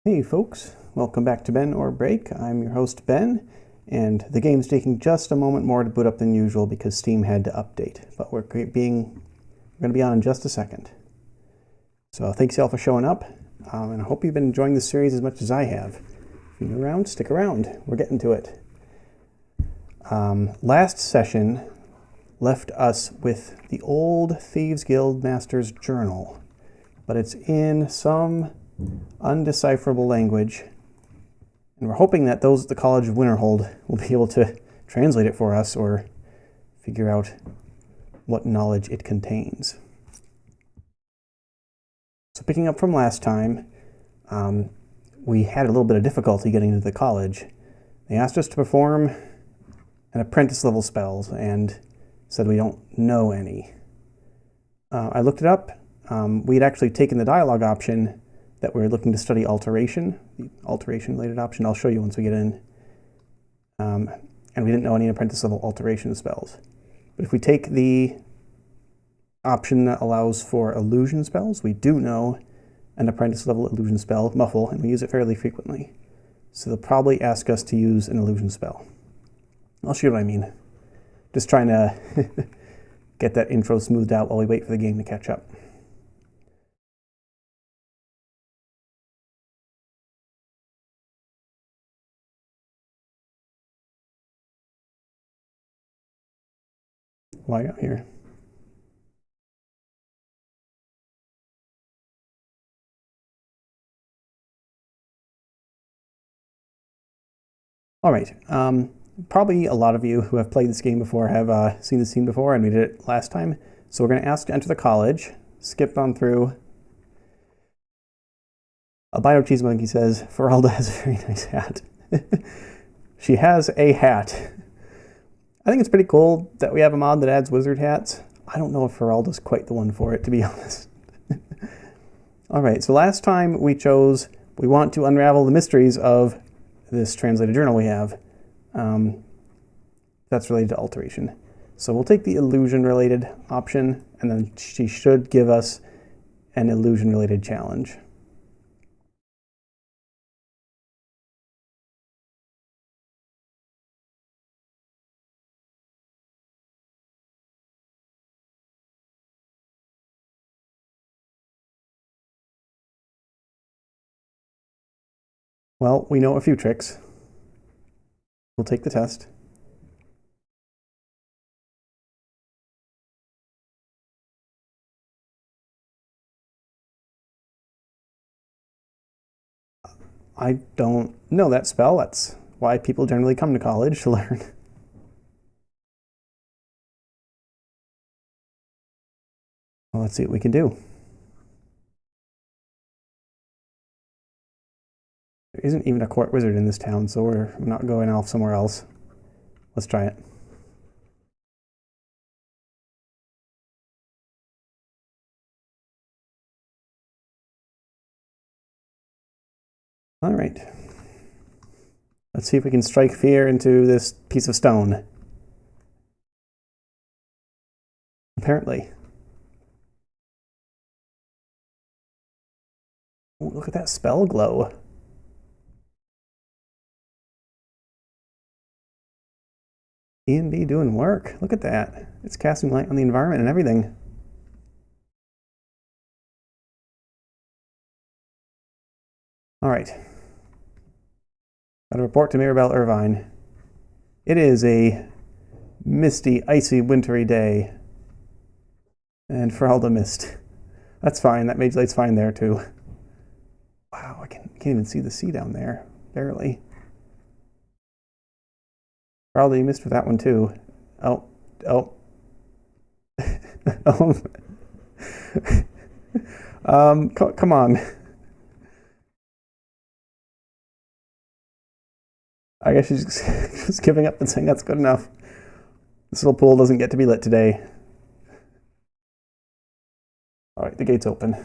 Hey folks, welcome back to BenOrBreak. I'm your host Ben, and the game's taking just a moment more to boot up than usual because Steam had to update, but we're going to be on in just a second. So thanks y'all for showing up, and I hope you've been enjoying this series as much as I have. If you're new around, stick around. We're getting to it. Last session left us with the old Thieves Guildmaster's journal, but it's in some undecipherable language, and we're hoping that those at the College of Winterhold will be able to translate it for us or figure out what knowledge it contains. So picking up from last time, we had a little bit of difficulty getting into the college. They asked us to perform an apprentice level spells and said we don't know any. I looked it up. We'd actually taken the dialogue option that we're looking to study alteration, the alteration-related option. I'll show you once we get in. And we didn't know any apprentice-level alteration spells. But if we take the option that allows for illusion spells, we do know an apprentice-level illusion spell, Muffle, and we use it fairly frequently. So they'll probably ask us to use an illusion spell. I'll show you what I mean. Just trying to get that intro smoothed out while we wait for the game to catch up. Why out here? All right. Probably a lot of you who have played this game before have seen this scene before, and we did it last time. So we're going to ask to enter the college. Skip on through. Albino Cheese Monkey says, Feralda has a very nice hat. She has a hat. I think it's pretty cool that we have a mod that adds wizard hats. I don't know if Feralda's quite the one for it, to be honest. All right, so last time we chose, we want to unravel the mysteries of this translated journal we have. That's related to alteration. So we'll take the illusion-related option, and then she should give us an illusion-related challenge. Well, we know a few tricks. We'll take the test. I don't know that spell. That's why people generally come to college to learn. Well, let's see what we can do. There isn't even a court wizard in this town, so we're not going off somewhere else. Let's try it. All right. Let's see if we can strike fear into this piece of stone. Apparently. Oh, look at that spell glow. E&D doing work. Look at that. It's casting light on the environment and everything. All right. Got a report to Mirabelle Irvine. It is a misty, icy, wintry day. And Feralda missed. That's fine. That mage light's fine there, too. Wow, I can't even see the sea down there. Barely. Feralda, you missed with that one, too. Oh. Come on. I guess she's just giving up and saying that's good enough. This little pool doesn't get to be lit today. All right, the gate's open.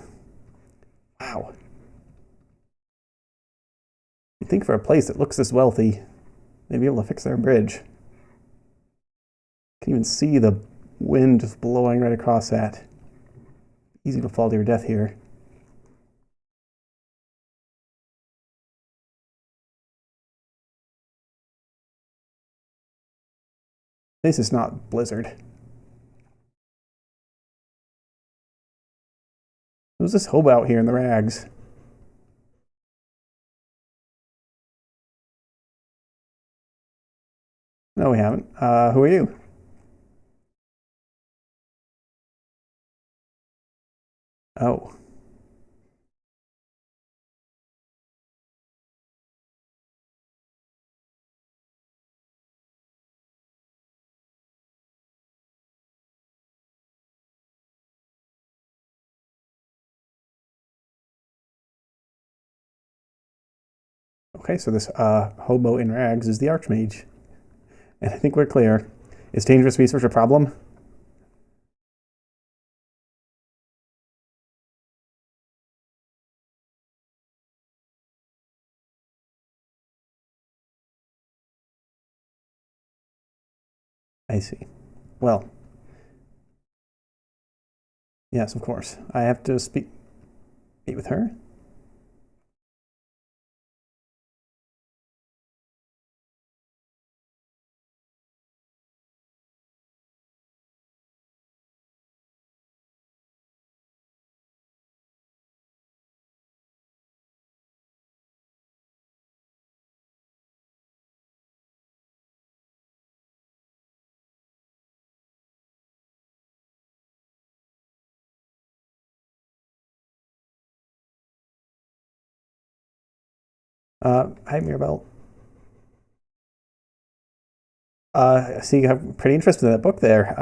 Wow. You'd think for a place that looks this wealthy, they'd be able to fix their bridge. You can even see the wind just blowing right across that. Easy to fall to your death here. This is not Blizzard. Who's this hobo out here in the rags? No, we haven't. Who are you? Oh. Okay, so this hobo in rags is the Archmage. And I think we're clear. Is dangerous research a problem? I see. Well, yes, of course. I have to meet with her. Hi, Mirabelle. I see you have pretty interested in that book there.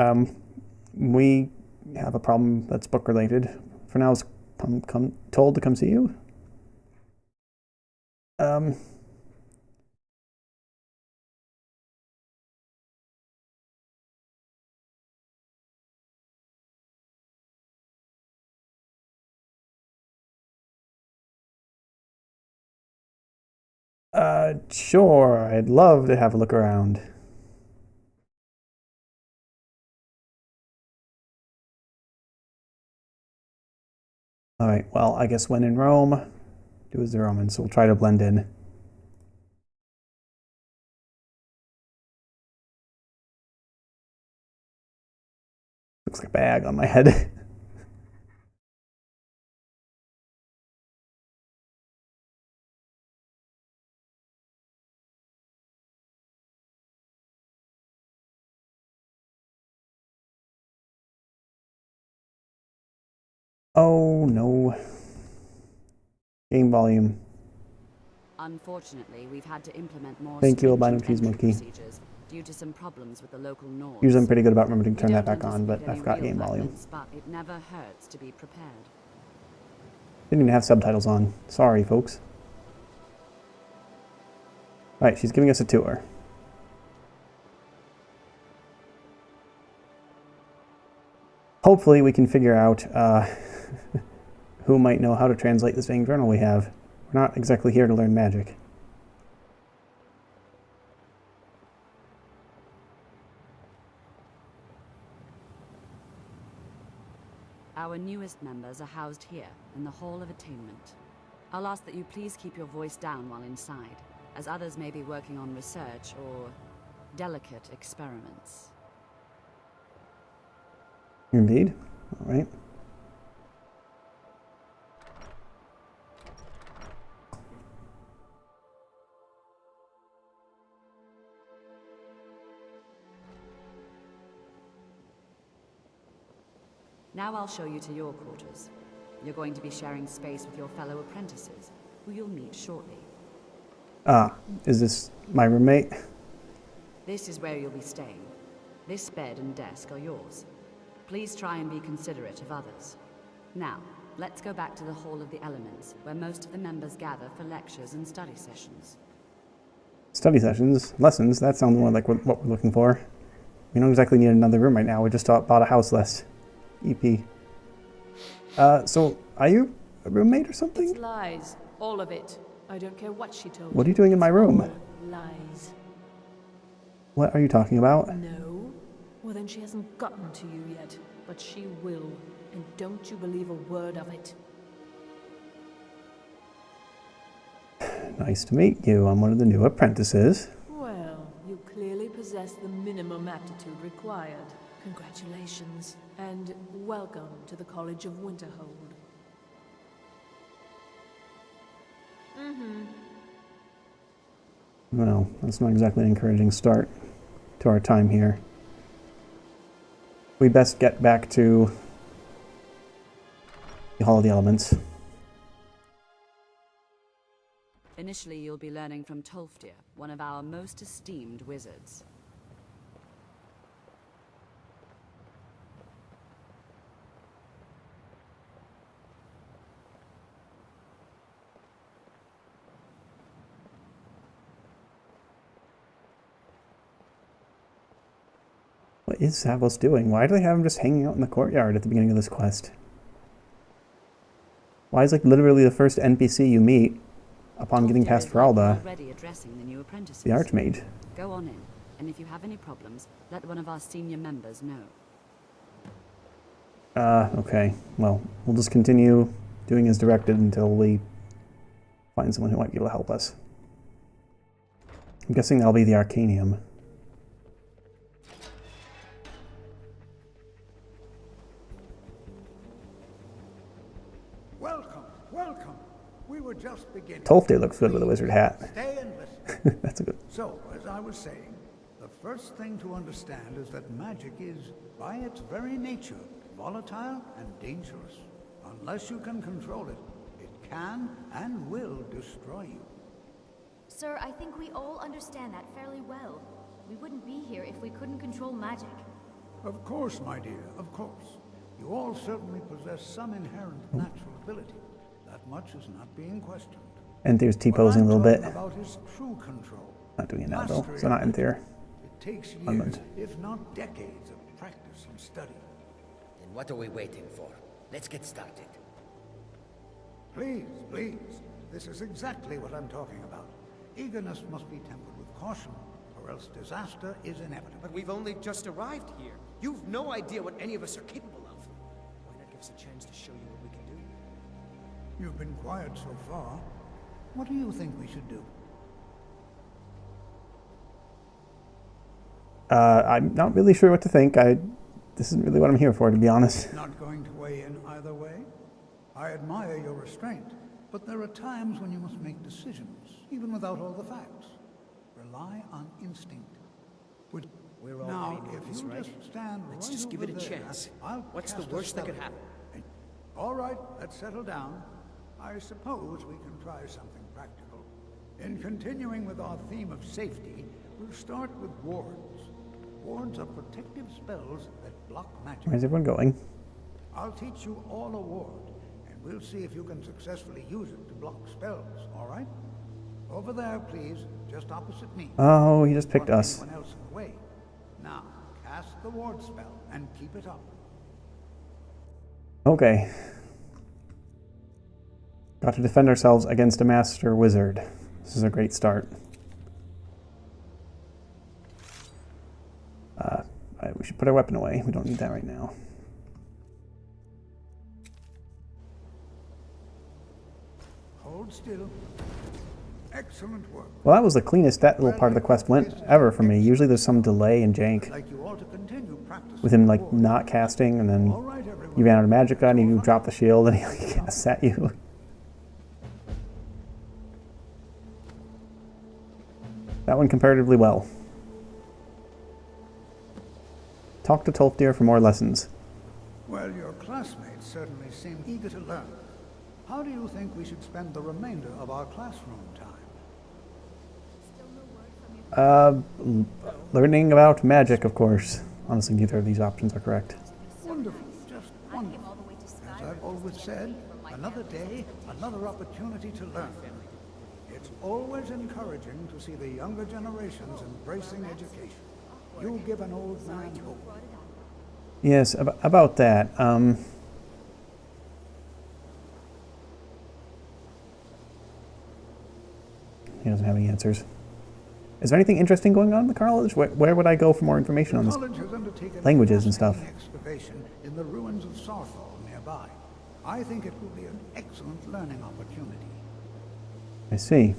We have a problem that's book related. For now, I was told to come see you. Sure. I'd love to have a look around. All right. Well, I guess when in Rome, do as the Romans. So we'll try to blend in. Looks like a bag on my head. Oh no. Game volume. Unfortunately, we've had to implement more Thank you, albino cheese monkey. procedures due to some problems with the local norms. Usually I'm pretty good about remembering to turn that back on, but I forgot game volume. But it never hurts to be prepared. Didn't even have subtitles on. Sorry, folks. All right, she's giving us a tour. Hopefully we can figure out who might know how to translate this dang journal we have. We're not exactly here to learn magic. Our newest members are housed here, in the Hall of Attainment. I'll ask that you please keep your voice down while inside, as others may be working on research or delicate experiments. Indeed. All right. Now I'll show you to your quarters. You're going to be sharing space with your fellow apprentices, who you'll meet shortly. Is this my roommate? This is where you'll be staying. This bed and desk are yours. Please try and be considerate of others. Now, let's go back to the Hall of the Elements, where most of the members gather for lectures and study sessions. Study sessions? Lessons? That sounds more like what we're looking for. We don't exactly need another room right now. We just bought a house list. EP. So, are you a roommate or something? It's lies. All of it. I don't care what she told What are you doing in my room? Lies. What are you talking about? No? Well, then she hasn't gotten to you yet. But she will. And don't you believe a word of it. Nice to meet you. I'm one of the new apprentices. Well, you clearly possess the minimum aptitude required. Congratulations, and welcome to the College of Winterhold. Well, that's not exactly an encouraging start to our time here. We best get back to the Hall of the Elements. Initially, you'll be learning from Tolfdir, one of our most esteemed wizards. What is Savos doing? Why do they have him just hanging out in the courtyard at the beginning of this quest? Why is, like, literally the first NPC you meet upon getting past Feralda Already addressing the new apprentices. the Archmage? Go on in, and if you have any problems, let one of our senior members know. Okay. Well, we'll just continue doing as directed until we find someone who might be able to help us. I'm guessing that'll be the Arcanium. Welcome, welcome. We were just beginning. Tolfdir looks good with a wizard hat. Stay and listen. That's a good. So, as I was saying, the first thing to understand is that magic is, by its very nature, volatile and dangerous. Unless you can control it, it can and will destroy you. Sir, I think we all understand that fairly well. We wouldn't be here if we couldn't control magic. Of course, my dear, of course. You all certainly possess some inherent natural ability. That much is not being questioned. Enthir's T-posing a little bit. About his true control. Not doing it now, though, so not Enthir. It takes years, Unmanned. if not decades, of practice and study. Then what are we waiting for? Let's get started. Please, please. This is exactly what I'm talking about. Eagerness must be tempered with caution, or else disaster is inevitable. But we've only just arrived here. You've no idea what any of us are capable of. Why not give us a chance to show you what we can do? You've been quiet so far. What do you think we should do? I'm not really sure what to think. This isn't really what I'm here for, to be honest. Not going to weigh in either way? I admire your restraint, but there are times when you must make decisions, even without all the facts. Rely on instinct. We're all Now, trained in if this, you right? just stand Let's right just give it over a there, chance. I'll What's the cast a worst that could spell. happen? All right, let's settle down. I suppose we can try something practical. In continuing with our theme of safety, we'll start with wards. Wards are protective spells that block magic. Where's everyone going? I'll teach you all a ward, and we'll see if you can successfully use it to block spells, all right? Over there, please, just opposite me. Oh, he just picked Don't us. anyone else in the way. Now, cast the ward spell and keep it up. Okay. Got to defend ourselves against a master wizard. This is a great start. We should put our weapon away. We don't need that right now. Hold still. Excellent work. Well, that was the cleanest that little part of the quest went ever for me. Usually there's some delay and jank I'd like you all to continue practicing with him, like, ward. not casting, and then All right, everyone. you ran out of magic on you, drop the shield, and he casts at you. That went comparatively well. Talk to Tolfdir for more lessons. Well, your classmates certainly seem eager to learn. How do you think we should spend the remainder of our classroom time? Learning about magic, of course. Honestly, neither of these options are correct. Wonderful, just wonderful. As I've always said, another day, another opportunity to learn. It's always encouraging to see the younger generations embracing education. You give an old man hope. Yes, about that. He doesn't have any answers. Is there anything interesting going on in the college? Where would I go for more information on The this? college has undertaken Languages and stuff. fascinating excavation in the ruins of Sarthal nearby. I think it will be an excellent learning opportunity. I see.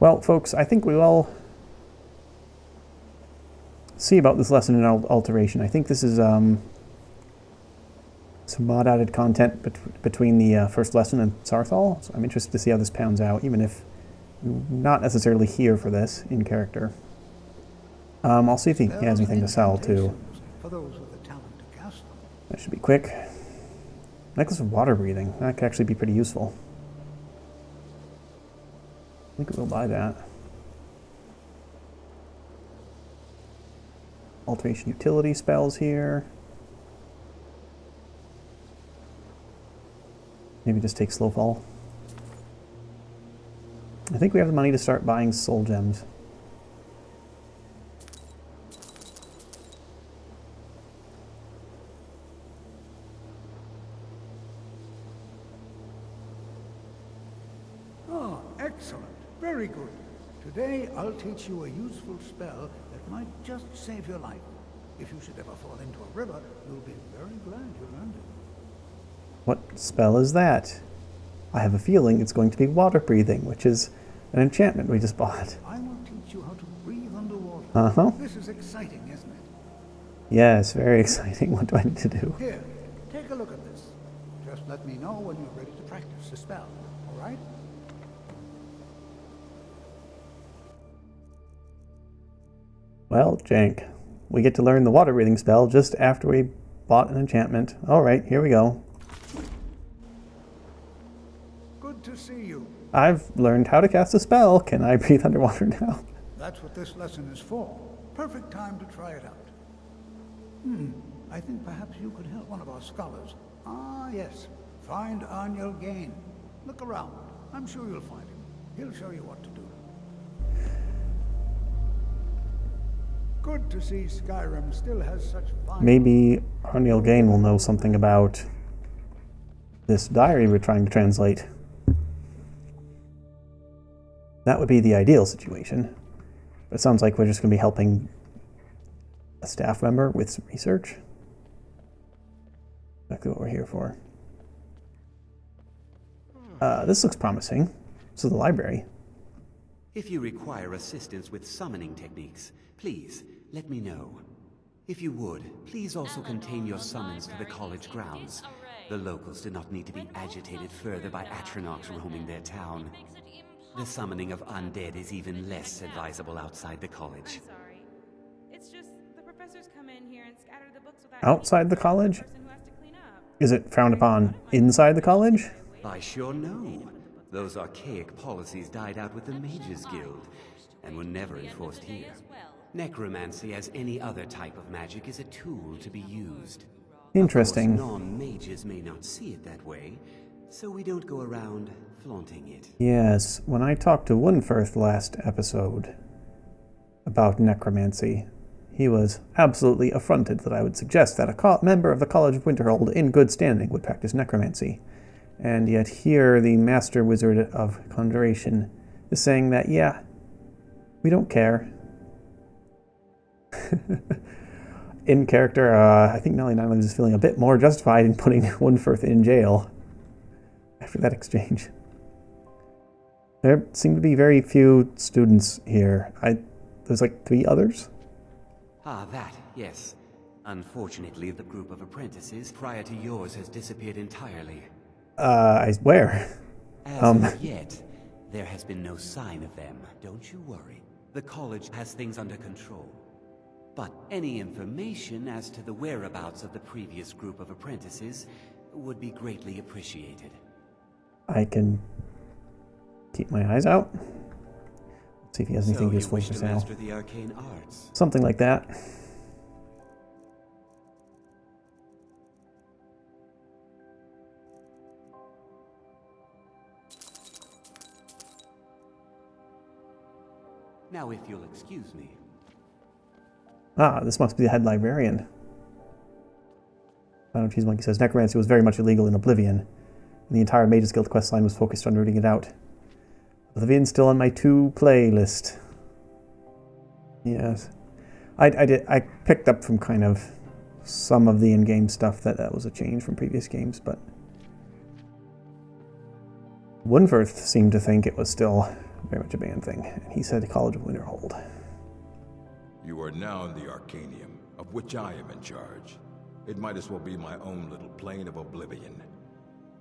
Well, folks, I think we will see about this lesson in alteration. I think this is some mod added content between the first lesson and Sarthal, so I'm interested to see how this pans out, even if we're not necessarily here for this in character. I'll see if he has anything to sell too. For those with the talent to cast them. That should be quick. Necklace of water breathing. That could actually be pretty useful. I think we'll buy that. Alteration utility spells here. Maybe just take slow fall. I think we have the money to start buying soul gems. Ah, excellent. Very good. Today, I'll teach you a useful spell that might just save your life. If you should ever fall into a river, you'll be very glad you learned it. What spell is that? I have a feeling it's going to be water breathing, which is an enchantment we just bought. I will teach you how to breathe underwater. Uh-huh. This is exciting, isn't it? Yes, very exciting. What do I need to do? Here, take a look at this. Just let me know when you're ready to practice the spell, all right? Well, Jank, we get to learn the water breathing spell just after we bought an enchantment. All right, here we go. Good to see you. I've learned how to cast a spell. Can I breathe underwater now? That's what this lesson is for. Perfect time to try it out. I think perhaps you could help one of our scholars. Ah, yes. Find Arniel Gain. Look around. I'm sure you'll find him. He'll show you what to do. Good to see Skyrim still has such fine... Maybe Arniel Gain will know something about this diary we're trying to translate. That would be the ideal situation. But it sounds like we're just going to be helping a staff member with some research. Exactly what we're here for. This looks promising. This is the library. If you require assistance with summoning techniques, please let me know. If you would, please also contain your summons to the college grounds. The locals do not need to be agitated further by Atronachs roaming their town. The summoning of undead is even less advisable outside the college. I'm sorry. It's just the professors come in here and scatter the books without Outside the college? the person who has to clean up. Is it frowned upon inside the college? I sure know. Those archaic policies died out with the Mages Guild, and were never enforced here. Necromancy, as any other type of magic, is a tool to be used. Interesting. Of course, non-mages may not see it that way, so we don't go around flaunting it. Yes, when I talked to Wunferth last episode about necromancy, he was absolutely affronted that I would suggest that a member of the College of Winterhold in good standing would practice necromancy. And yet here, the Master Wizard of Conjuration is saying that, yeah, we don't care. In character, I think Nellie Nyland is feeling a bit more justified in putting Wunferth in jail after that exchange. There seem to be very few students here. There's like 3 others? Ah, that, yes. Unfortunately, the group of apprentices prior to yours has disappeared entirely. Where? As of yet, there has been no sign of them. Don't you worry. The college has things under control. But any information as to the whereabouts of the previous group of apprentices would be greatly appreciated. I can keep my eyes out. Let's see if he has anything useful for So you wish to sale. master the arcane arts? Something like that. Now, if you'll excuse me. Ah, this must be the head librarian. Final Cheese Monkey says, necromancy was very much illegal in Oblivion, and the entire Mages Guild questline was focused on rooting it out. Oblivion's still on my to-play list. Yes. I picked up from kind of some of the in-game stuff that was a change from previous games, but Wunferth seemed to think it was still very much a band thing. And he said College of Winterhold. You are now in the Arcanium, of which I am in charge. It might as well be my own little plane of oblivion.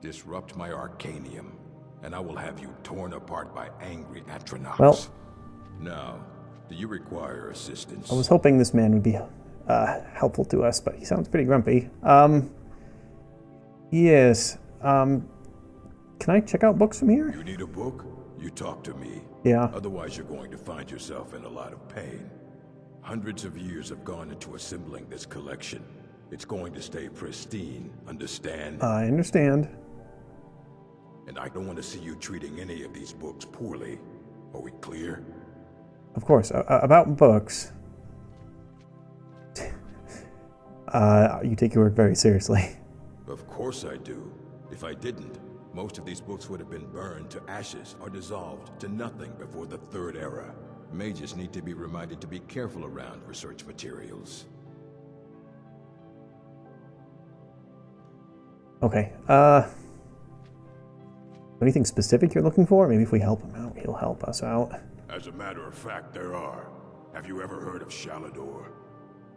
Disrupt my Arcanium, and I will have you torn apart by angry Atronachs. Well, now, do you require assistance? I was hoping this man would be helpful to us, but he sounds pretty grumpy. Yes. Can I check out books from here? You need a book? You talk to me. Yeah. Otherwise, you're going to find yourself in a lot of pain. Hundreds of years have gone into assembling this collection. It's going to stay pristine, understand? I understand. And I don't want to see you treating any of these books poorly. Are we clear? Of course. About books. You take your work very seriously. Of course I do. If I didn't, most of these books would have been burned to ashes or dissolved to nothing before the Third Era. Mages need to be reminded to be careful around research materials. Okay. Anything specific you're looking for? Maybe if we help him out, he'll help us out. As a matter of fact, there are. Have you ever heard of Shalador?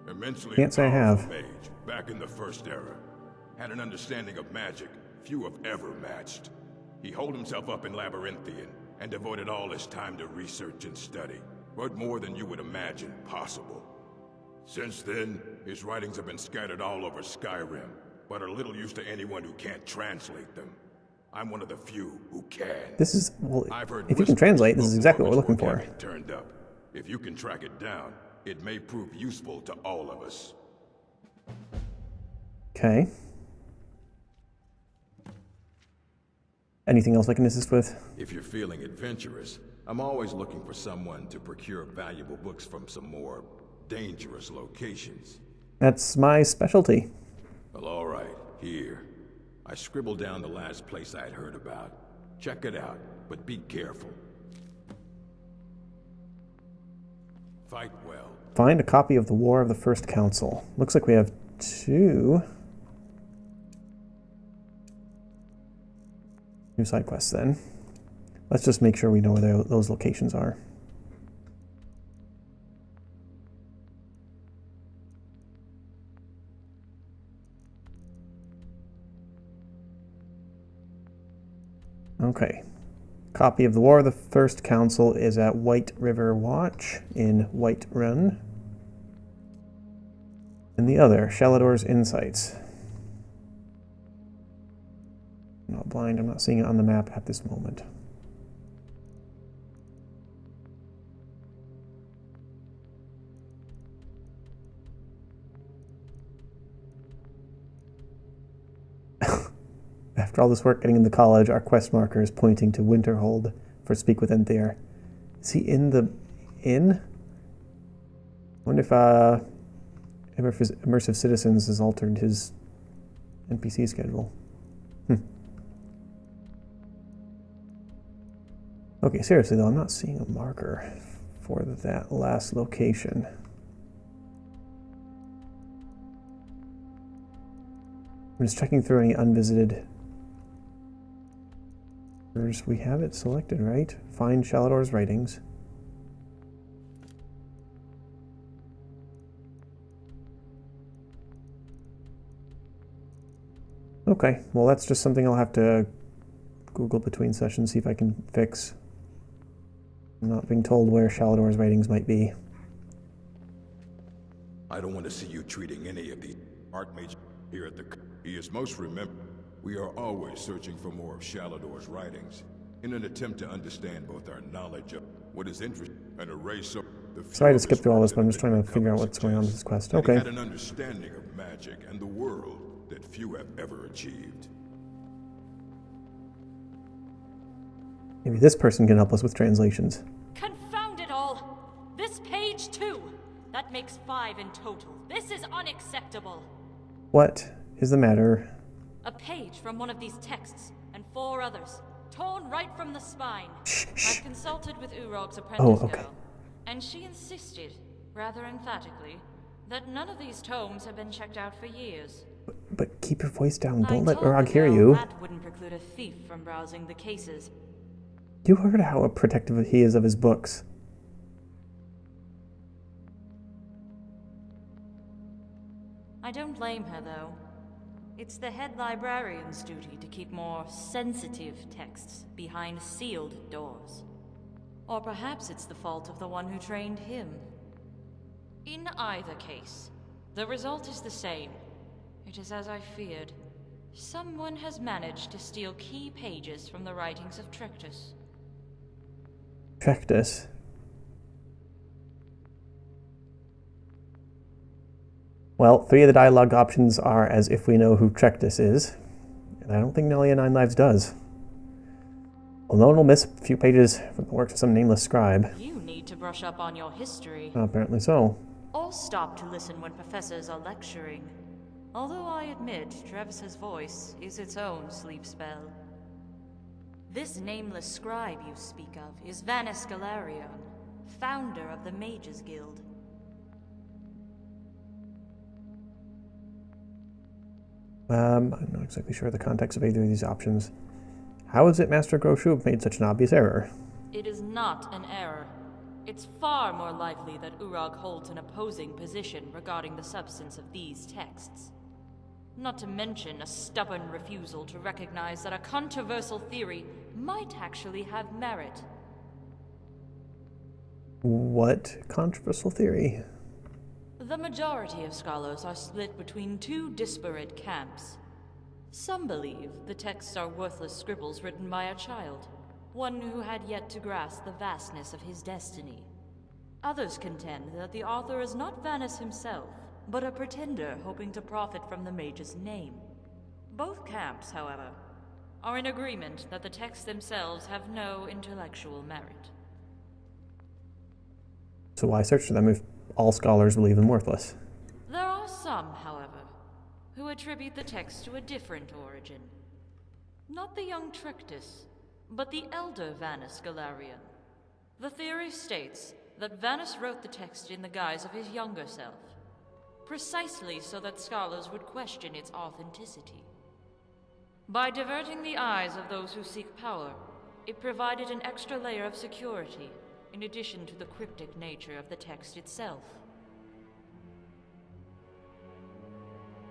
Immensely Can't say I have. mage, back in the First Era. Had an understanding of magic few have ever matched. He holed himself up in Labyrinthian and devoted all his time to research and study, but more than you would imagine possible. Since then, his writings have been scattered all over Skyrim, but are little use to anyone who can't translate them. I'm one of the few who can. This is, well, I've heard if you can translate, this is exactly what we're looking for. Turned up. If you can track it down, it may prove useful to all of us. Okay. Anything else I can assist with? If you're feeling adventurous, I'm always looking for someone to procure valuable books from some more dangerous locations. That's my specialty. Well, all right, here. I scribbled down the last place I'd heard about. Check it out, but be careful. Fight well. Find a copy of the War of the First Council. Looks like we have 2 new side quests then. Let's just make sure we know where those locations are. Okay. Copy of the War of the First Council is at White River Watch in White Run. And the other, Shalador's Insights. I'm not blind, I'm not seeing it on the map at this moment. After all this work getting into college, our quest marker is pointing to Winterhold for Speak with Enthier. Is he in the inn? I wonder if Immersive Citizens has altered his NPC schedule. Okay, seriously though, I'm not seeing a marker for that last location. I'm just checking through any unvisited. We have it selected, right? Find Shalador's writings. Okay, well that's just something I'll have to Google between sessions, see if I can fix. I'm not being told where Shalador's writings might be. I don't want to see you treating any of the archmages here at the... He is most remembered. We are always searching for more of Shalador's writings, in an attempt to understand both our knowledge of what is interesting and erase the... Sorry to skip through all this, but I'm just trying to figure out what's going on with this quest. Okay. He had an understanding of magic and the world that few have ever achieved. Maybe this person can help us with translations. Confound it all! This page too! That makes 5 in total. This is unacceptable! What is the matter? A page from one of these texts, and 4 others, torn right from the spine. I've consulted with Urog's apprentice girl, and she insisted, rather emphatically, that none of these tomes have been checked out for years. But keep your voice down. Don't let Urog hear you. That wouldn't preclude a thief from browsing the cases. You heard how protective he is of his books. I don't blame her, though. It's the head librarian's duty to keep more sensitive texts behind sealed doors. Or perhaps it's the fault of the one who trained him. In either case, the result is the same. It is as I feared. Someone has managed to steal key pages from the writings of Trectus. Trectus? Well, 3 of the dialogue options are as if we know who Trectus is, and I don't think Nalja 9 Lives does. Well, no one will miss a few pages from the works of some nameless scribe. You need to brush up on your history. Apparently so. Or stop to listen when professors are lecturing. Although I admit Travis's voice is its own sleep spell. This nameless scribe you speak of is Vanus Galarion, founder of the Mages Guild. I'm not exactly sure of the context of either of these options. How is it Master Groshub made such an obvious error? It is not an error. It's far more likely that Urag holds an opposing position regarding the substance of these texts. Not to mention a stubborn refusal to recognize that a controversial theory might actually have merit. What controversial theory? The majority of scholars are split between 2 disparate camps. Some believe the texts are worthless scribbles written by a child, one who had yet to grasp the vastness of his destiny. Others contend that the author is not Vanus himself, but a pretender hoping to profit from the mage's name. Both camps, however, are in agreement that the texts themselves have no intellectual merit. So why search for them if all scholars believe them worthless? There are some, however, who attribute the text to a different origin. Not the young Trectus, but the elder Vanus Galarion. The theory states that Vanus wrote the text in the guise of his younger self, precisely so that scholars would question its authenticity. By diverting the eyes of those who seek power, it provided an extra layer of security, in addition to the cryptic nature of the text itself.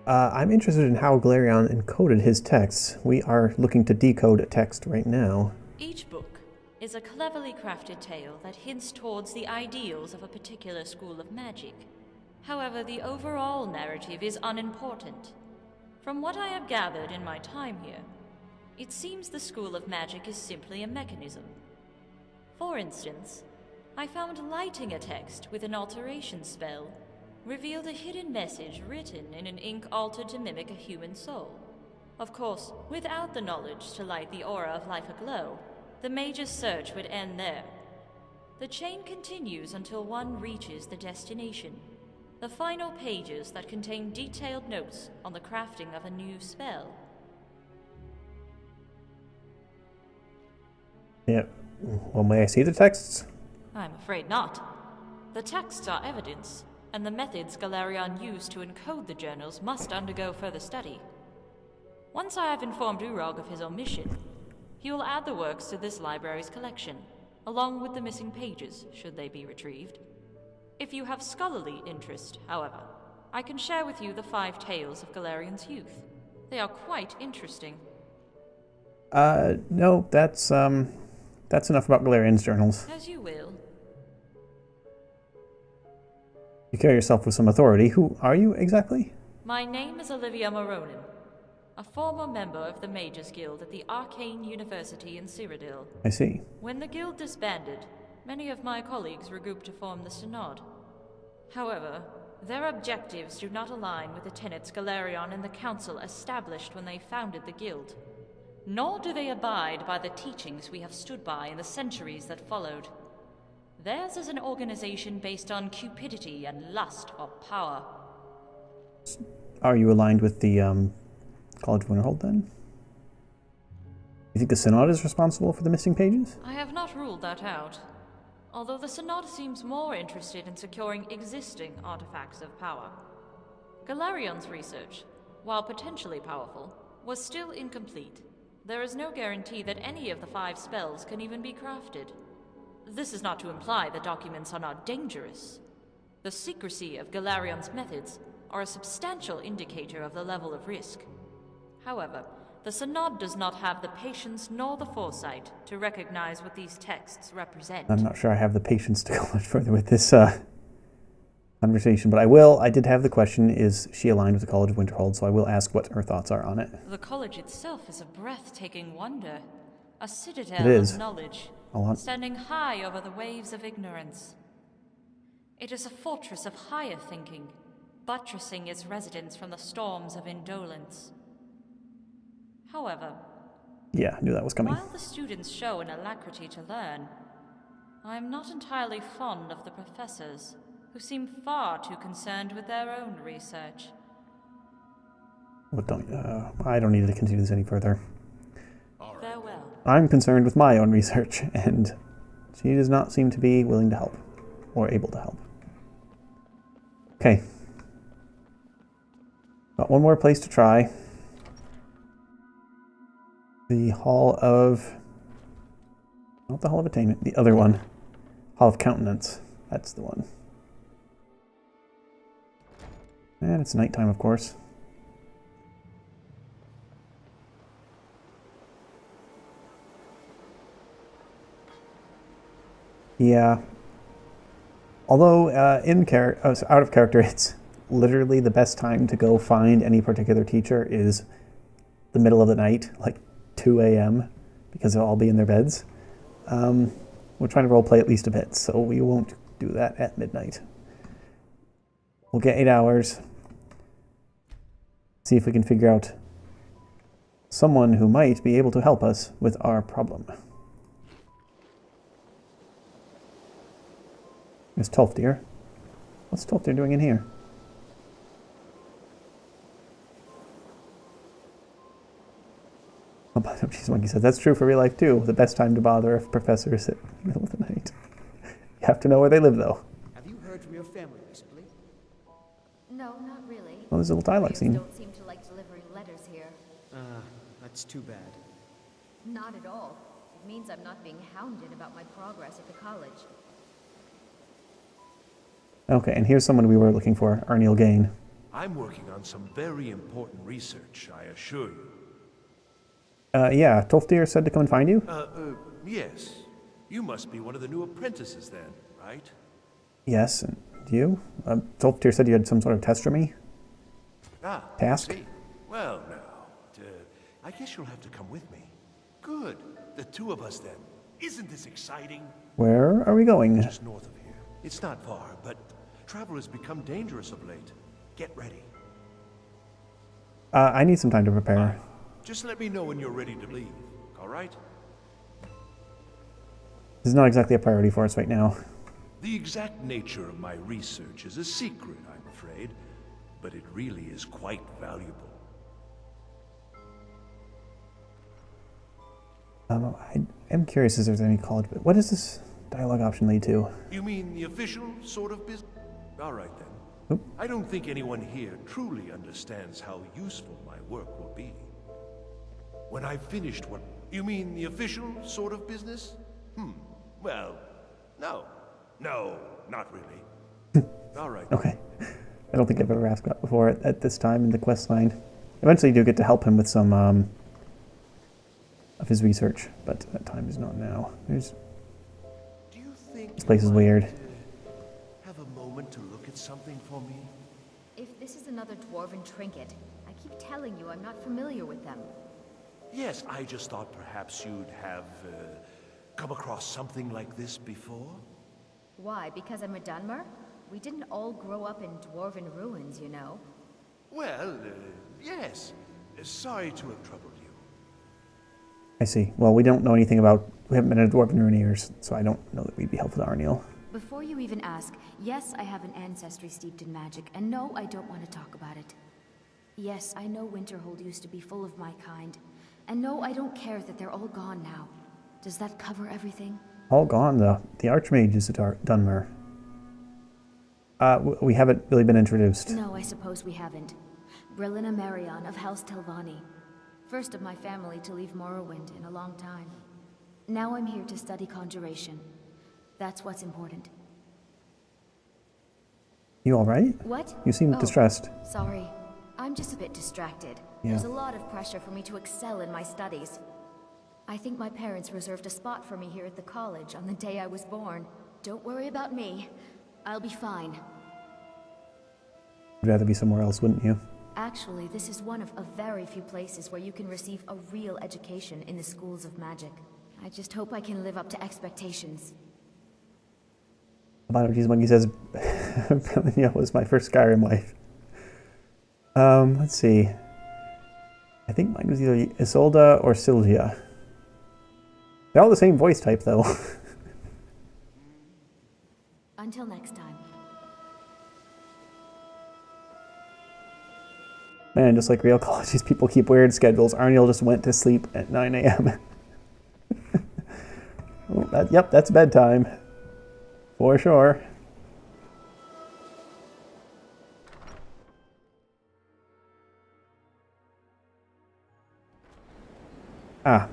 I'm interested in how Galarion encoded his texts. We are looking to decode a text right now. Each book is a cleverly crafted tale that hints towards the ideals of a particular school of magic. However, the overall narrative is unimportant. From what I have gathered in my time here, it seems the school of magic is simply a mechanism. For instance, I found lighting a text with an alteration spell revealed a hidden message written in an ink altered to mimic a human soul. Of course, without the knowledge to light the aura of life aglow, the mage's search would end there. The chain continues until one reaches the destination, the final pages that contain detailed notes on the crafting of a new spell. Yeah. Well, may I see the texts? I'm afraid not. The texts are evidence, and the methods Galarion used to encode the journals must undergo further study. Once I have informed Urag of his omission, he will add the works to this library's collection, along with the missing pages, should they be retrieved. If you have scholarly interest, however, I can share with you the 5 tales of Galarion's youth. They are quite interesting. No, that's enough about Galarion's journals. As you will. You carry yourself with some authority. Who are you, exactly? My name is Olivia Moronin, a former member of the Mages Guild at the Arcane University in Cyrodiil. I see. When the guild disbanded, many of my colleagues regrouped to form the Synod. However, their objectives do not align with the tenets Galarion and the Council established when they founded the guild. Nor do they abide by the teachings we have stood by in the centuries that followed. Theirs is an organization based on cupidity and lust for power. Are you aligned with the College of Winterhold, then? You think the Synod is responsible for the missing pages? I have not ruled that out. Although the Synod seems more interested in securing existing artifacts of power. Galarion's research, while potentially powerful, was still incomplete, there is no guarantee that any of the 5 spells can even be crafted. This is not to imply the documents are not dangerous. The secrecy of Galarion's methods are a substantial indicator of the level of risk. However, the Synod does not have the patience nor the foresight to recognize what these texts represent. I'm not sure I have the patience to go much further with this conversation, but I will. I did have the question, is she aligned with the College of Winterhold, so I will ask what her thoughts are on it. The college itself is a breathtaking wonder, a citadel of knowledge, standing high over the waves of ignorance. It is a fortress of higher thinking, buttressing its residents from the storms of indolence. However, yeah, I knew that was coming. While the students show an alacrity to learn, I am not entirely fond of the professors, who seem far too concerned with their own research. But I don't need to continue this any further. Farewell. I'm concerned with my own research, and she does not seem to be willing to help, or able to help. Okay. Got one more place to try. The Hall of... Not the Hall of Attainment, the other one. Hall of Countenance. That's the one. And it's nighttime, of course. Yeah. Although, out of character, it's literally the best time to go find any particular teacher is the middle of the night, like 2 a.m., because they'll all be in their beds. We're trying to roleplay at least a bit, so we won't do that at midnight. We'll get 8 hours. See if we can figure out someone who might be able to help us with our problem. Miss Tolfdir. What's Tolfdir doing in here? Oh, she's Monkey says, that's true for real life too. The best time to bother a professor is at the middle of the night. You have to know where they live, though. Have you heard from your family recently? No, not really. Well, there's a little dialogue scene. Don't seem to like delivering letters here. That's too bad. Not at all. It means I'm not being hounded about my progress at the college. Okay, and here's someone we were looking for, Arniel Gain. I'm working on some very important research, I assure you. Yeah, Tolfdir said to come and find you? Yes. You must be one of the new apprentices then, right? Yes, and you? Tolfdir said you had some sort of test for me? Task? Well, now, I guess you'll have to come with me. Good. The 2 of us then. Isn't this exciting? Where are we going? Just north of here. It's not far, but travel has become dangerous of late. Get ready. I need some time to prepare. Just let me know when you're ready to leave, all right? This is not exactly a priority for us right now. The exact nature of my research is a secret, I'm afraid, but it really is quite valuable. I am curious if there's any college, but what does this dialogue option lead to? You mean the official sort of business? All right then. Oop. I don't think anyone here truly understands how useful my work will be. When I've finished what... You mean the official sort of business? Well, no. No, not really. All right. Okay. I don't think I've ever asked that before at this time in the quest line. Eventually you do get to help him with some of his research, but that time is not now. This place is weird. Have a moment to look at something for me? If this is another dwarven trinket, I keep telling you I'm not familiar with them. Yes, I just thought perhaps you'd have come across something like this before. Why? Because I'm a Dunmer? We didn't all grow up in dwarven ruins, you know. Well, yes. Sorry to have troubled you. I see. Well, we don't know anything about... We haven't been in a dwarven ruin in years, so I don't know that we'd be helpful to Arniel. Before you even ask, yes, I have an ancestry steeped in magic, and no, I don't want to talk about it. Yes, I know Winterhold used to be full of my kind. And no, I don't care that they're all gone now. Does that cover everything? All gone, the Archmage is a Dunmer. We haven't really been introduced. No, I suppose we haven't. Brillina Marion of House Telvanni. First of my family to leave Morrowind in a long time. Now I'm here to study conjuration. That's what's important. You alright? What? You seem distressed. Sorry. I'm just a bit distracted. Yeah. There's a lot of pressure for me to excel in my studies. I think my parents reserved a spot for me here at the college on the day I was born. Don't worry about me. I'll be fine. You'd rather be somewhere else, wouldn't you? Actually, this is one of a very few places where you can receive a real education in the schools of magic. I just hope I can live up to expectations. Apologies, Monkey says, Brilliant was my first Skyrim wife. Let's see. I think mine was either Isolda or Sylvia. They're all the same voice type, though. Until next time. Man, just like real colleges, people keep weird schedules. Arniel just went to sleep at 9 a.m. Oh, yep, that's bedtime. For sure. Ah,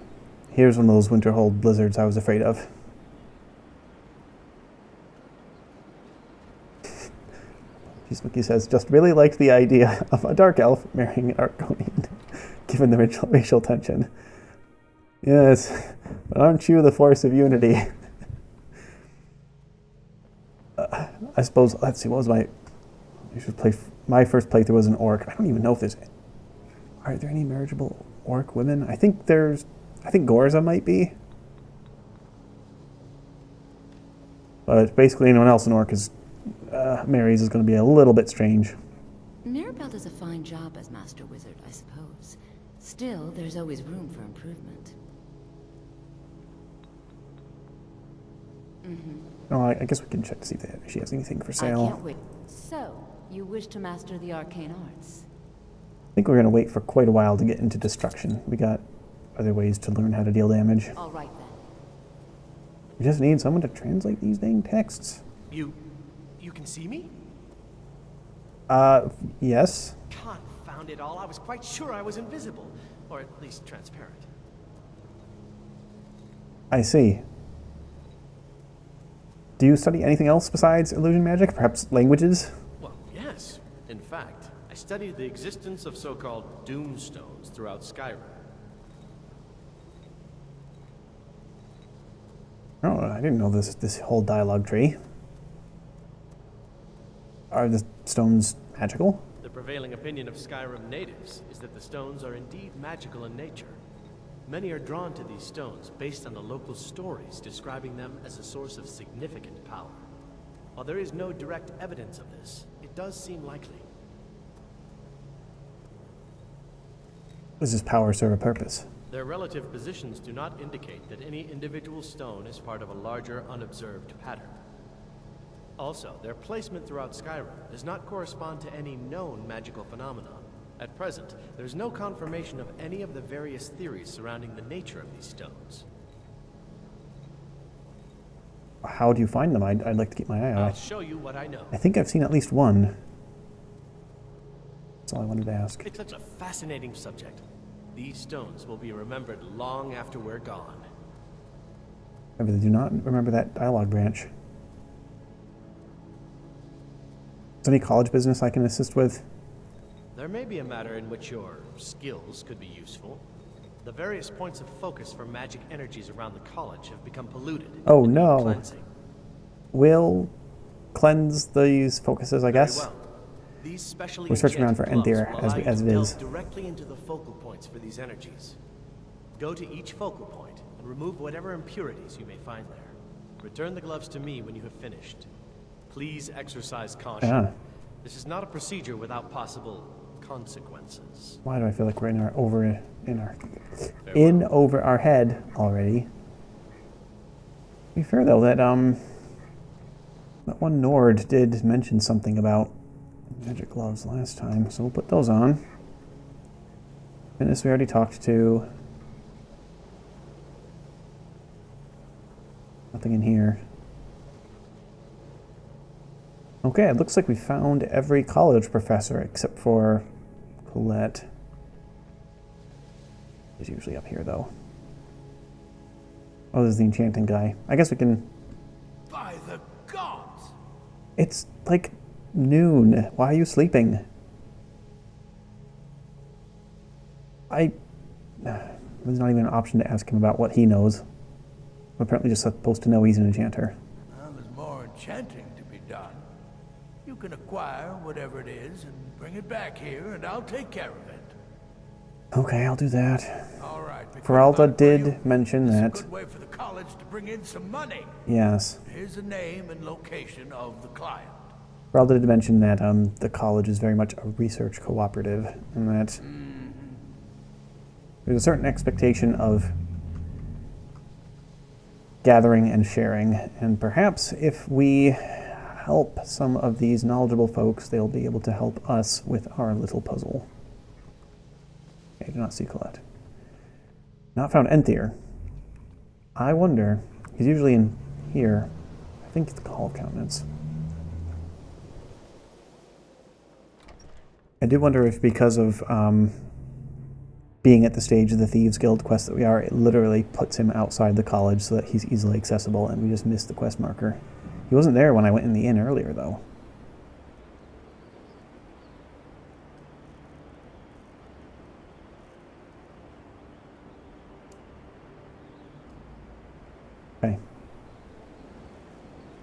here's one of those Winterhold blizzards I was afraid of. Spooky says, just really liked the idea of a dark elf marrying an Arconian, given the racial tension. Yes, but aren't you the force of unity? I suppose, let's see, what was my first playthrough was an orc. I don't even know if are there any marriageable orc women? I think Gorza might be. But basically anyone else an orc marries is going to be a little bit strange. Mirabelle does a fine job as Master Wizard, I suppose. Still, there's always room for improvement. Oh, I guess we can check to see if she has anything for sale. I can't wait. So, you wish to master the arcane arts? I think we're going to wait for quite a while to get into destruction. We got other ways to learn how to deal damage. All right then. We just need someone to translate these dang texts. You can see me? Yes. Confound it all, I was quite sure I was invisible. Or at least transparent. I see. Do you study anything else besides illusion magic? Perhaps languages? Well, yes. In fact, I studied the existence of so-called doomstones throughout Skyrim. Oh, I didn't know this whole dialogue tree. Are the stones magical? The prevailing opinion of Skyrim natives is that the stones are indeed magical in nature. Many are drawn to these stones based on the local stories describing them as a source of significant power. While there is no direct evidence of this, it does seem likely. Does this power serve a purpose? Their relative positions do not indicate that any individual stone is part of a larger, unobserved pattern. Also, their placement throughout Skyrim does not correspond to any known magical phenomenon. At present, there's no confirmation of any of the various theories surrounding the nature of these stones. How do you find them? I'd like to keep my eye on. I'll show you what I know. I think I've seen at least one. That's all I wanted to ask. It's such a fascinating subject. These stones will be remembered long after we're gone. I really do not remember that dialogue branch. Is there any college business I can assist with? There may be a matter in which your skills could be useful. The various points of focus for magic energies around the college have become polluted. Oh no. Cleansing. We'll cleanse these focuses, I guess. Very well. These specially We're searching around for enchanted Enthir gloves will as allow it you to is. delve directly into the focal points for these energies. Go to each focal point and remove whatever impurities you may find there. Return the gloves to me when you have finished. Please exercise caution. Yeah. This is not a procedure without possible consequences. Why do I feel like we're over our head already? To be fair though, that one Nord did mention something about magic gloves last time, so we'll put those on. Fitness we already talked to. Nothing in here. Okay, it looks like we found every college professor except for Colette. He's usually up here, though. Oh, this is the enchanting guy. I guess we can... By the gods! It's like noon. Why are you sleeping? There's not even an option to ask him about what he knows. I'm apparently just supposed to know he's an enchanter. Well, there's more enchanting to be done. You can acquire whatever it is and bring it back here, and I'll take care of it. Okay, I'll do that. All right. Feralda did mention that. It's a good way for the college to bring in some money. Yes. Here's the name and location of the client. Feralda did mention that the college is very much a research cooperative, and that there's a certain expectation of gathering and sharing, and perhaps if we help some of these knowledgeable folks, they'll be able to help us with our little puzzle. Okay, do not see Colette. Not found Enthier. I wonder, he's usually in here. I think it's the Hall of Countenance. I do wonder if because of being at the stage of the Thieves Guild quest that we are, it literally puts him outside the college so that he's easily accessible, and we just missed the quest marker. He wasn't there when I went in the inn earlier, though. Okay.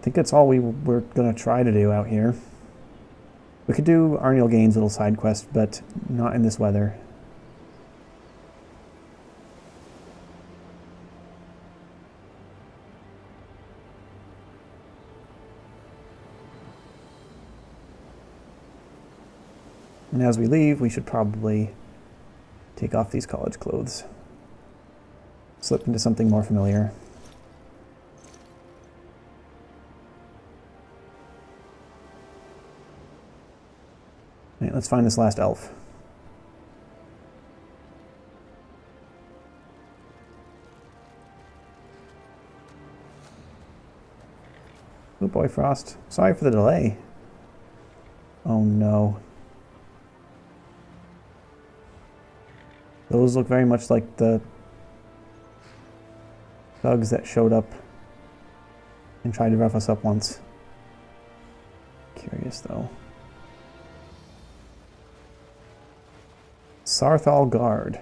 I think that's all we're going to try to do out here. We could do Arniel Gaines' little side quest, but not in this weather. And as we leave, we should probably take off these college clothes. Slip into something more familiar. All right, let's find this last elf. Oh boy, Frost. Sorry for the delay. Oh no. Those look very much like the thugs that showed up and tried to rough us up once. Curious though. Sarthal Guard.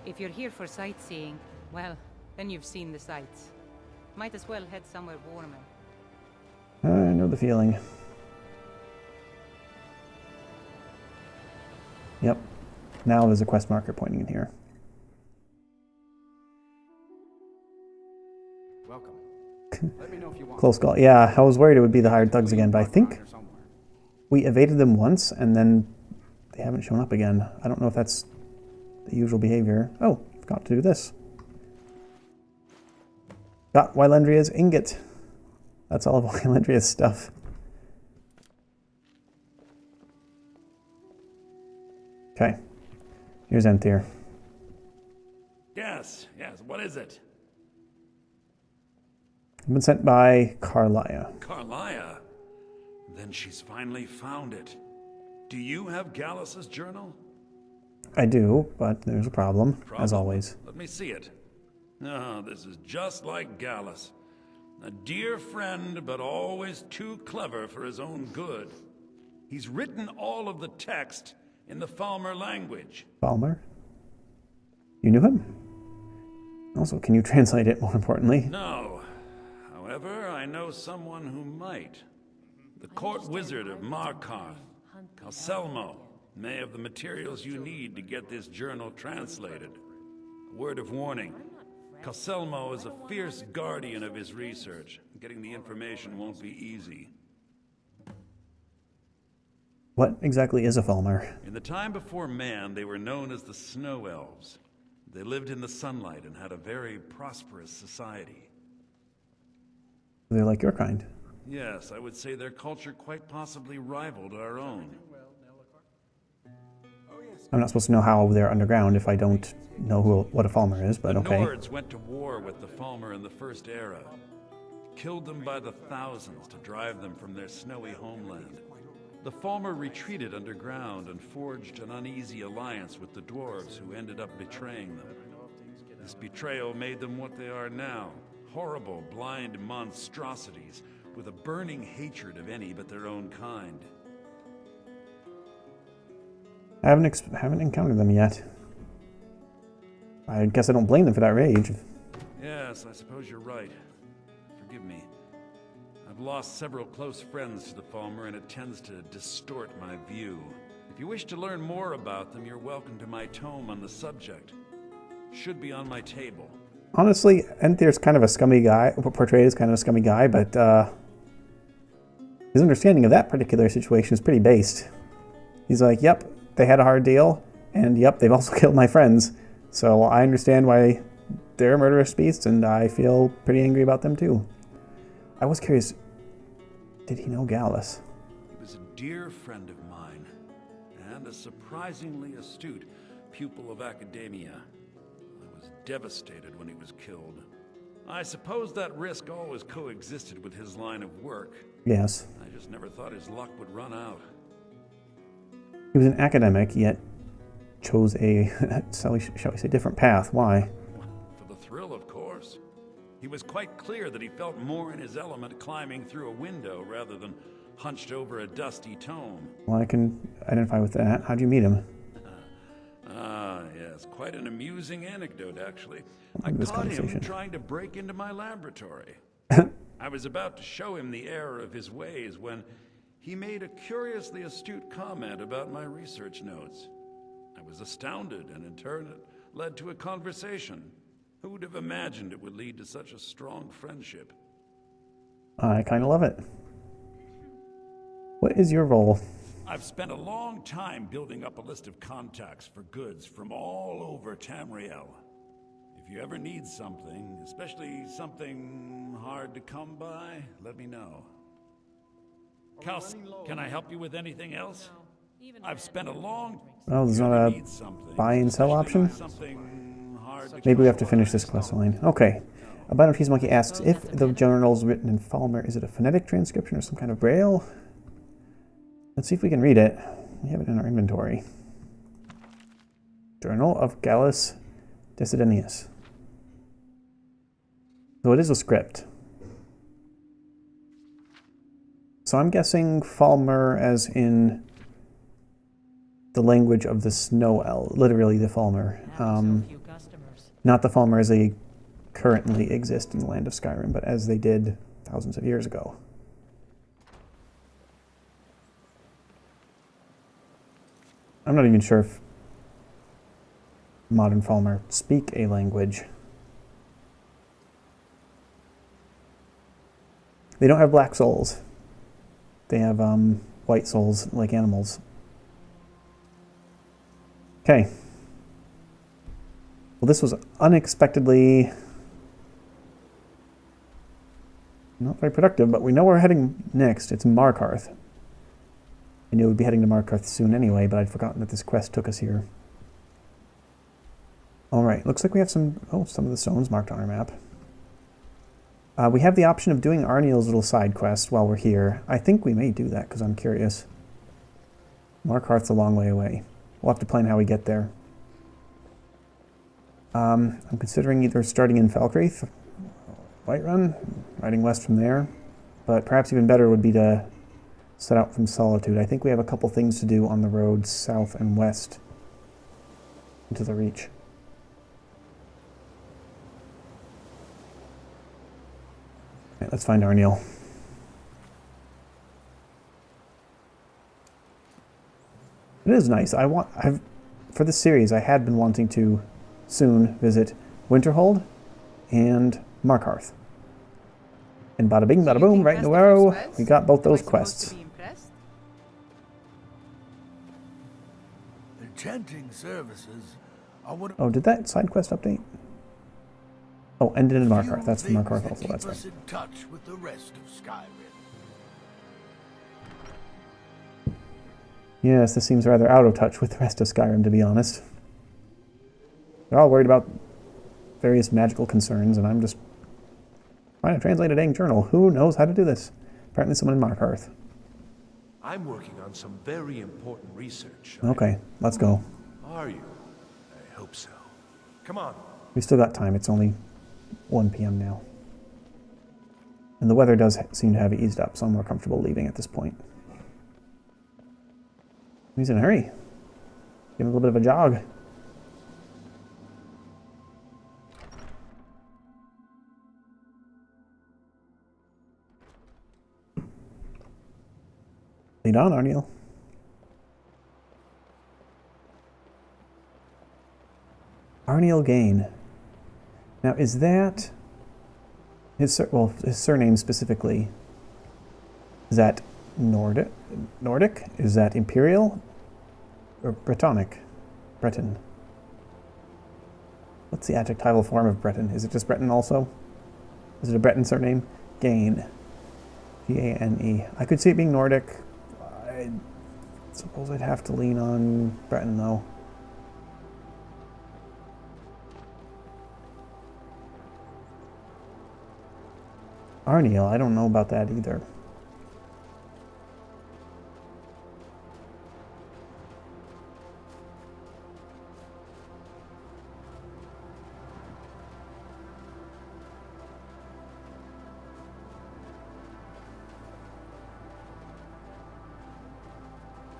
If you're here for sightseeing, well, then you've seen the sights. Might as well head somewhere warmer. I know the feeling. Yep. Now there's a quest marker pointing in here. Welcome. Let me know if you want. Close call. Yeah, I was worried it would be the hired thugs again, but I think we evaded them once and then they haven't shown up again. I don't know if that's the usual behavior. Oh, forgot to do this. Got Wylendria's ingot. That's all of Wylendria's stuff. Okay, here's Enthier. Yes, what is it? I've been sent by Carlia. Carlia? Then she's finally found it. Do you have Gallus's journal? I do, but there's a problem, as always. Let me see it. Oh, this is just like Gallus. A dear friend, but always too clever for his own good. He's written all of the text in the Falmer language. Falmer? You knew him? Also, can you translate it, more importantly? No. However, I know someone who might. The court wizard of Markarth, Calselmo, may have the materials you need to get this journal translated. A word of warning. Calselmo is a fierce guardian of his research. Getting the information won't be easy. What exactly is a Falmer? In the time before man, they were known as the Snow Elves. They lived in the sunlight and had a very prosperous society. They're like your kind. Yes, I would say their culture quite possibly rivaled our own. I'm not supposed to know how they're underground if I don't know what a Falmer is, but okay. The Nords went to war with the Falmer in the First Era. Killed them by the thousands to drive them from their snowy homeland. The Falmer retreated underground and forged an uneasy alliance with the dwarves who ended up betraying them. This betrayal made them what they are now. Horrible, blind monstrosities with a burning hatred of any but their own kind. I haven't encountered them yet. I guess I don't blame them for that rage. Yes, I suppose you're right. Forgive me. I've lost several close friends to the Falmer, and it tends to distort my view. If you wish to learn more about them, you're welcome to my tome on the subject. Should be on my table. Honestly, Enther's kind of a scummy guy, portrayed as kind of a scummy guy, but his understanding of that particular situation is pretty based. He's like, yep, they had a hard deal, and yep, they've also killed my friends. So I understand why they're murderous beasts, and I feel pretty angry about them too. I was curious, did he know Gallus? He was a dear friend of mine, and a surprisingly astute pupil of academia. I was devastated when he was killed. I suppose that risk always coexisted with his line of work. Yes. I just never thought his luck would run out. He was an academic, yet chose a, shall we say, different path. Why? For the thrill, of course. He was quite clear that he felt more in his element climbing through a window rather than hunched over a dusty tome. Well, I can identify with that. How'd you meet him? Yes. Quite an amusing anecdote, actually. I caught him trying to break into my laboratory. I was about to show him the error of his ways when he made a curiously astute comment about my research notes. I was astounded, and in turn it led to a conversation. Who would have imagined it would lead to such a strong friendship? I kind of love it. What is your role? I've spent a long time building up a list of contacts for goods from all over Tamriel. If you ever need something, especially something hard to come by, let me know. Kels, can I help you with anything else? I've spent a long... Oh, there's not a buy and sell option? Maybe we have to finish this quest line. Okay. A Bino Cheese Monkey asks, if the journal's written in Falmer, is it a phonetic transcription or some kind of braille? Let's see if we can read it. We have it in our inventory. Journal of Gallus Desidenius. So it is a script. So I'm guessing Falmer as in the language of the Snow Elf, literally the Falmer. Not the Falmer as they currently exist in the land of Skyrim, but as they did thousands of years ago. I'm not even sure if modern Falmer speak a language. They don't have black souls. They have white souls like animals. Okay. Well, this was unexpectedly not very productive, but we know we're heading next. It's Markarth. I knew we'd be heading to Markarth soon anyway, but I'd forgotten that this quest took us here. Alright, looks like we have some of the stones marked on our map. We have the option of doing Arniel's little side quest while we're here. I think we may do that because I'm curious. Markarth's a long way away. We'll have to plan how we get there. I'm considering either starting in Falkreath, Whiterun, riding west from there, but perhaps even better would be to set out from Solitude. I think we have a couple things to do on the road south and west into the Reach. Right, let's find Arniel. It is nice. For this series, I had been wanting to soon visit Winterhold and Markarth. And bada bing, bada boom, right in a row, we got both those quests. Enchanting services are what... Oh, did that side quest update? Oh, ended in Markarth. That's for Markarth also, that's right. In touch with the rest of Skyrim. Yes, this seems rather out of touch with the rest of Skyrim, to be honest. They're all worried about various magical concerns, and I'm just trying to translate a dang journal. Who knows how to do this? Apparently someone in Markarth. I'm working on some very important research. Okay, let's go. Are you? I hope so. Come on. We still got time. It's only 1 p.m. now. And the weather does seem to have eased up, so I'm more comfortable leaving at this point. He's in a hurry. Give him a little bit of a jog. Lead on, Arniel. Arniel Gain. Now, is that his surname specifically? Is that Nordic? Is that Imperial or Bretonic? Breton. What's the adjectival form of Breton? Is it just Breton also? Is it a Breton surname? Gain. G-A-N-E. I could see it being Nordic. I suppose I'd have to lean on Breton, though. Arniel, I don't know about that either.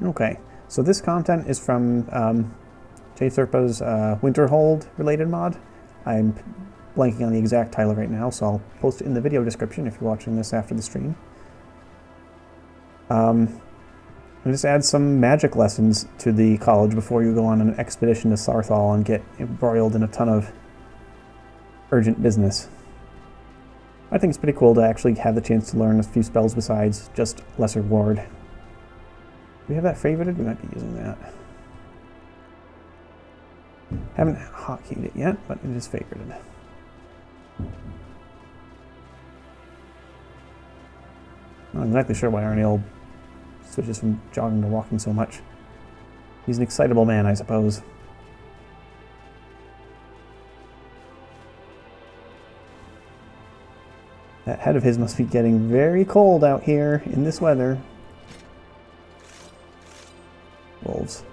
Okay, so this content is from J-Serpa's Winterhold related mod. I'm blanking on the exact title right now, so I'll post it in the video description if you're watching this after the stream. And just add some magic lessons to the college before you go on an expedition to Sarthal and get embroiled in a ton of urgent business. I think it's pretty cool to actually have the chance to learn a few spells besides just Lesser Ward. Do we have that favorited? We might be using that. Haven't hotkeyed it yet, but it is favorited. I'm not exactly sure why Arniel switches from jogging to walking so much. He's an excitable man, I suppose. That head of his must be getting very cold out here in this weather. Wolves.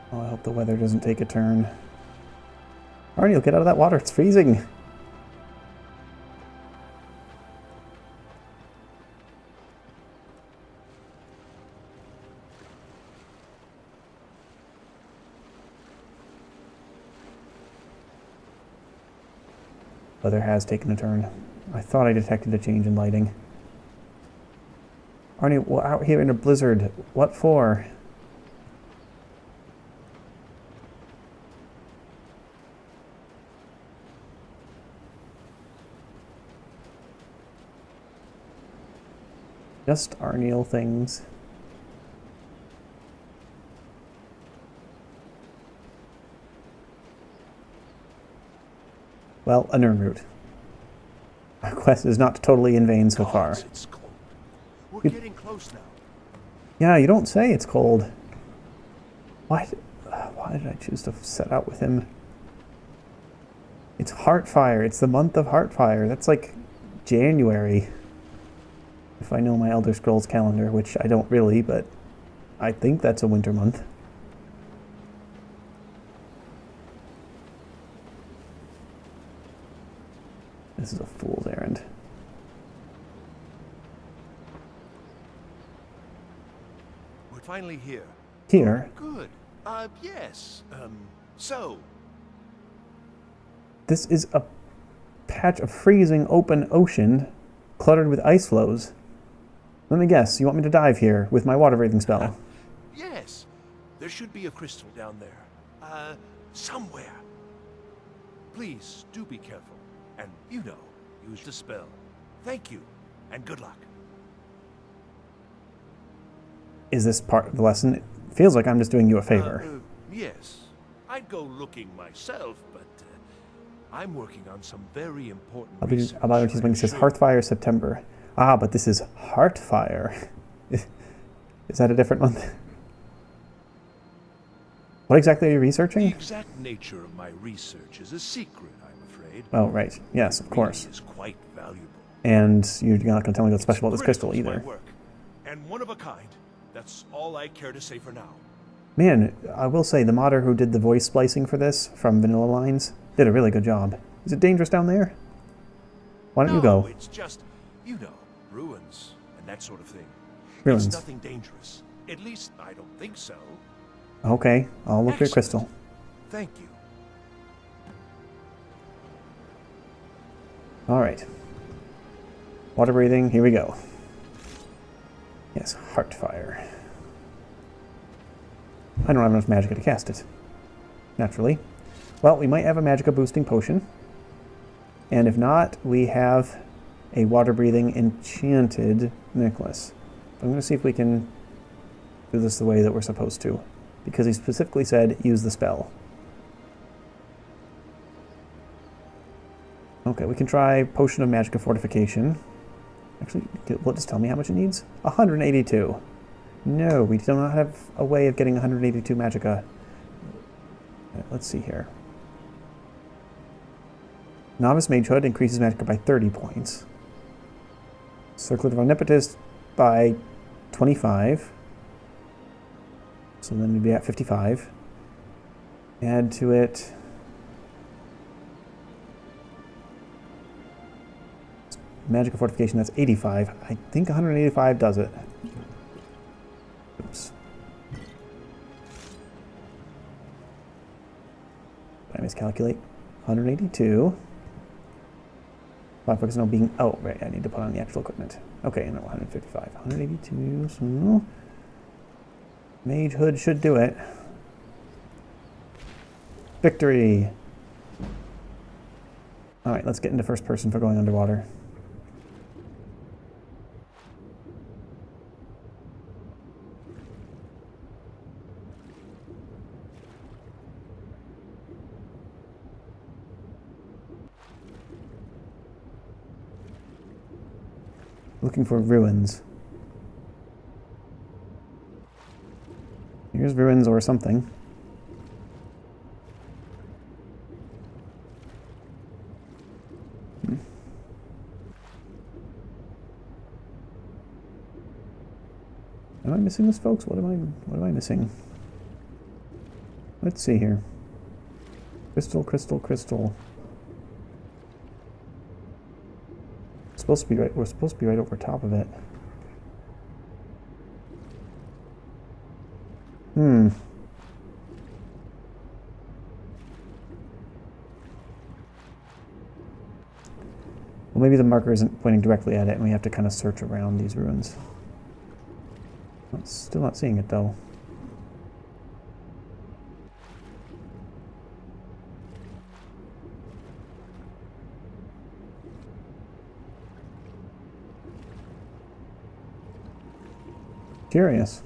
Oh, I hope the weather doesn't take a turn. Arniel, get out of that water. It's freezing. Weather has taken a turn. I thought I detected a change in lighting. Arnie, we're out here in a blizzard. What for? Just Arniel things. Well, a Nern route. Our quest is not totally in vain so far. We're getting close now. Yeah, you don't say it's cold. Why did I choose to set out with him? It's Heartfire. It's the month of Heartfire. That's like January. If I know my Elder Scrolls calendar, which I don't really, but I think that's a winter month. This is a fool's errand. We're finally here. Here? Good. Yes. So. This is a patch of freezing open ocean cluttered with ice flows. Let me guess, you want me to dive here with my water-breathing spell? Yes. There should be a crystal down there. Somewhere. Please, do be careful. And, you know, use the spell. Thank you, and good luck. Is this part of the lesson? It feels like I'm just doing you a favor. Yes. I'd go looking myself, but I'm working on some very important research. About when it says Hearthfire September. Ah, but this is Heartfire. Is that a different one? What exactly are you researching? The exact nature of my research is a secret, I'm afraid. Oh, right. Yes, of course. It is quite valuable. And you're not going to tell me what's special about this crystal either. Work, and one of a kind. That's all I care to say for now. Man, I will say the modder who did the voice splicing for this from Vanilla Lines did a really good job. Is it dangerous down there? Why don't you go? No, it's just, you know, ruins and that sort of thing. Ruins. It's nothing dangerous. At least I don't think so. Okay, I'll look for your crystal. Thank you. Alright. Water breathing, here we go. Yes, Heartfire. I don't have enough magicka to cast it. Naturally. Well, we might have a magicka boosting potion. And if not, we have a water breathing enchanted necklace. I'm going to see if we can do this the way that we're supposed to. Because he specifically said, use the spell. Okay, we can try Potion of Magicka Fortification. Actually, will it just tell me how much it needs? 182. No, we do not have a way of getting 182 magicka. Right, let's see here. Novice Magehood increases magicka by 30 points. Circlet of Omnipotence by 25. So then we'd be at 55. Add to it Magicka Fortification, that's 85. I think 185 does it. Oops. Did I miscalculate? 182. Focus on being. Oh, right, I need to put on the actual equipment. Okay, no, 155. 182, so. Mage Hood should do it. Victory! Alright, let's get into first person for going underwater. Looking for ruins. Here's ruins or something. Am I missing this, folks? What am I missing? Let's see here. Crystal, crystal, crystal. Supposed to be right. We're supposed to be right over top of it. Well, maybe the marker isn't pointing directly at it, and we have to kind of search around these ruins. I'm still not seeing it, though. Curious.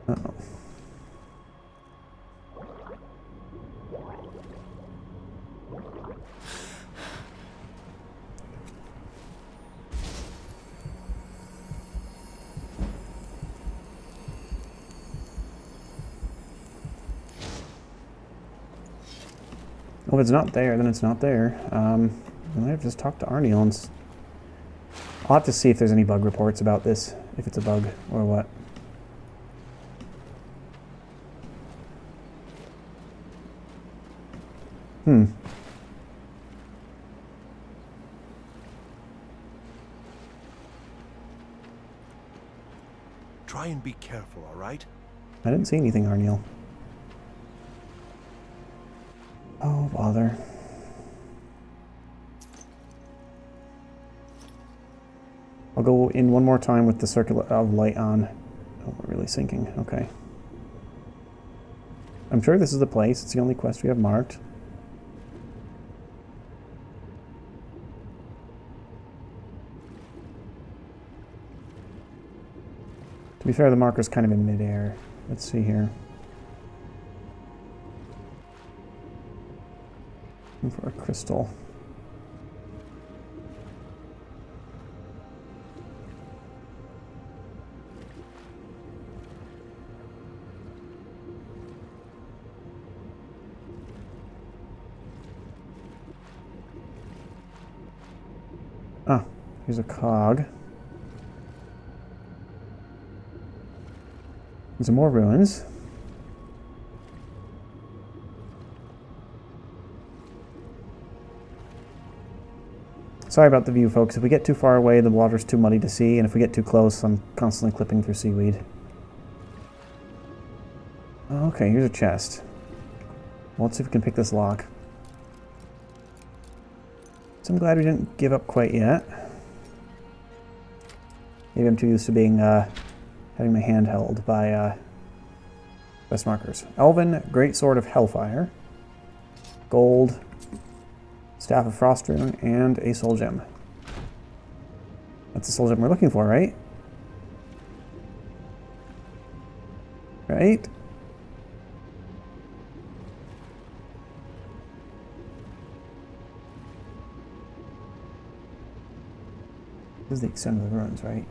Uh-oh. Well, if it's not there, then it's not there. I might have just talked to Arniel and I'll have to see if there's any bug reports about this, if it's a bug or what. Try and be careful, all right? I didn't see anything, Arniel. Oh, bother. go in one more time with the circle of light on. Oh, we're really sinking. Okay. I'm sure this is the place. It's the only quest we have marked. To be fair, the marker's kind of in midair. Let's see here. Looking for a crystal. Ah, here's a cog. And some more ruins. Sorry about the view, folks. If we get too far away, the water's too muddy to see, and if we get too close, I'm constantly clipping through seaweed. Okay, here's a chest. Well, let's see if we can pick this lock. So I'm glad we didn't give up quite yet. Maybe I'm too used to being having my hand held by quest markers. Elven Greatsword of Hellfire, gold, Staff of Frostrune, and a soul gem. That's the soul gem we're looking for, right? Right? This is the extent of the ruins, right?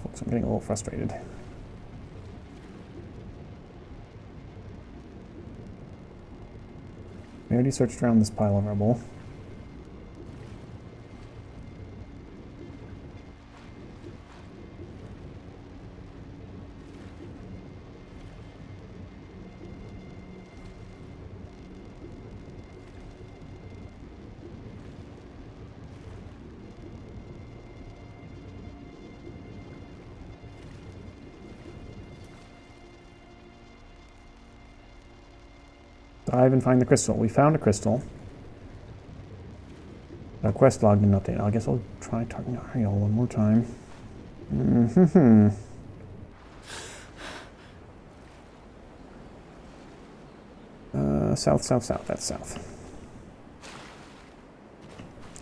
Folks, I'm getting a little frustrated. We already searched around this pile of rubble. Dive and find the crystal. We found a crystal. Our quest log didn't update. I guess I'll try Tamriel one more time. South, south, south. That's south.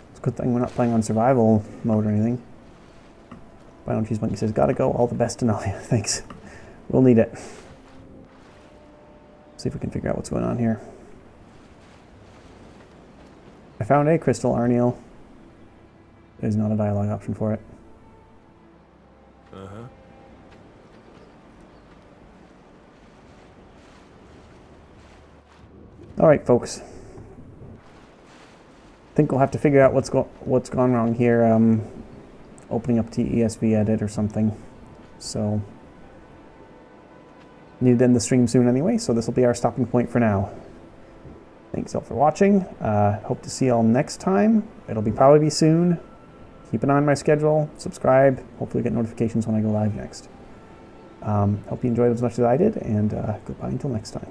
It's a good thing we're not playing on survival mode or anything. Final Cheese Monkey says, gotta go. All the best to Nalja. Thanks. We'll need it. See if we can figure out what's going on here. I found a crystal, Arniel. There's not a dialogue option for it. All right, folks. I think we'll have to figure out what's gone wrong here. Opening up TESV edit or something. So need to end the stream soon anyway, so this will be our stopping point for now. Thanks all for watching. Hope to see you all next time. It'll probably be soon. Keep an eye on my schedule. Subscribe. Hopefully get notifications when I go live next. Hope you enjoyed as much as I did, and goodbye until next time.